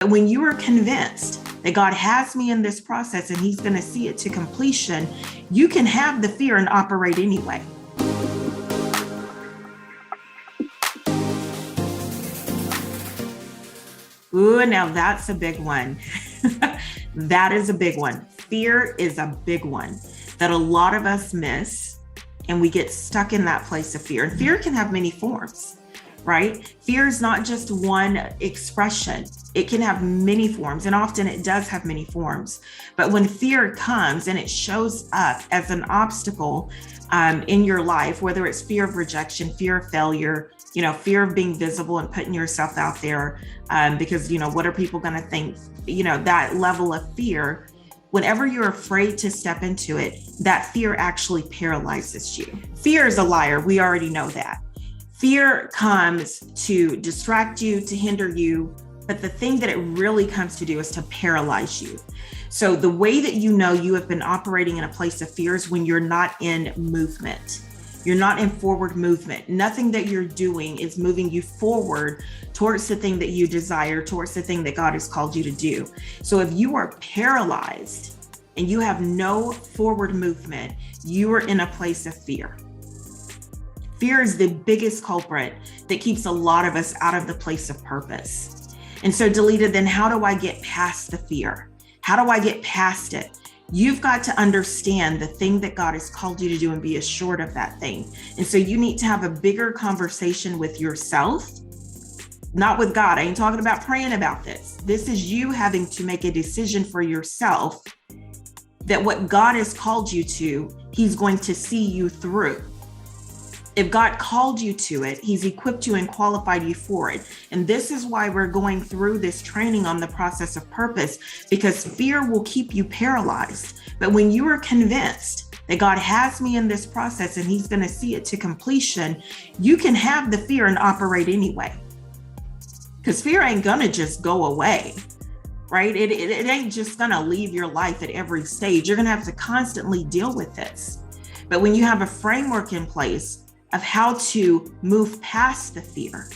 But when you are convinced that God has me in this process and he's going to see it to completion, you can have the fear and operate anyway. Ooh, now that's a big one. That is a big one. Fear is a big one that a lot of us miss, and we get stuck in that place of fear. And fear can have many forms, right? Fear is not just one expression. It can have many forms, and often it does have many forms. But when fear comes and it shows up as an obstacle in your life, whether it's fear of rejection, fear of failure, fear of being visible and putting yourself out there because, what are people going to think? That level of fear, whenever you're afraid to step into it, that fear actually paralyzes you. Fear is a liar. We already know that. Fear comes to distract you, to hinder you, but the thing that it really comes to do is to paralyze you. So the way that you know you have been operating in a place of fear is when you're not in movement. You're not in forward movement. Nothing that you're doing is moving you forward towards the thing that you desire, towards the thing that God has called you to do. So if you are paralyzed and you have no forward movement, you are in a place of fear. Fear is the biggest culprit that keeps a lot of us out of the place of purpose. And so, Delita, then how do I get past the fear? How do I get past it? You've got to understand the thing that God has called you to do and be assured of that thing. And so you need to have a bigger conversation with yourself, not with God. I ain't talking about praying about this. This is you having to make a decision for yourself that what God has called you to, he's going to see you through. If God called you to it, he's equipped you and qualified you for it. And this is why we're going through this training on the process of purpose, because fear will keep you paralyzed. But when you are convinced that God has me in this process and he's going to see it to completion, you can have the fear and operate anyway. Because fear ain't going to just go away, right? It ain't just going to leave your life at every stage. You're going to have to constantly deal with this. But when you have a framework in place of how to move past the fear,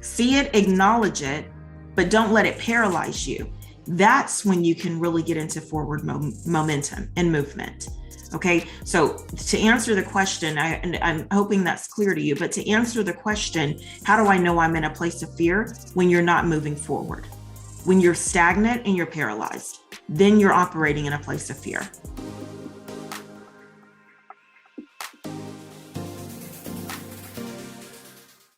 see it, acknowledge it, but don't let it paralyze you. That's when you can really get into forward momentum and movement. Okay, so to answer the question, I'm hoping that's clear to you, but to answer the question, how do I know I'm in a place of fear? When you're not moving forward, when you're stagnant and you're paralyzed, then you're operating in a place of fear.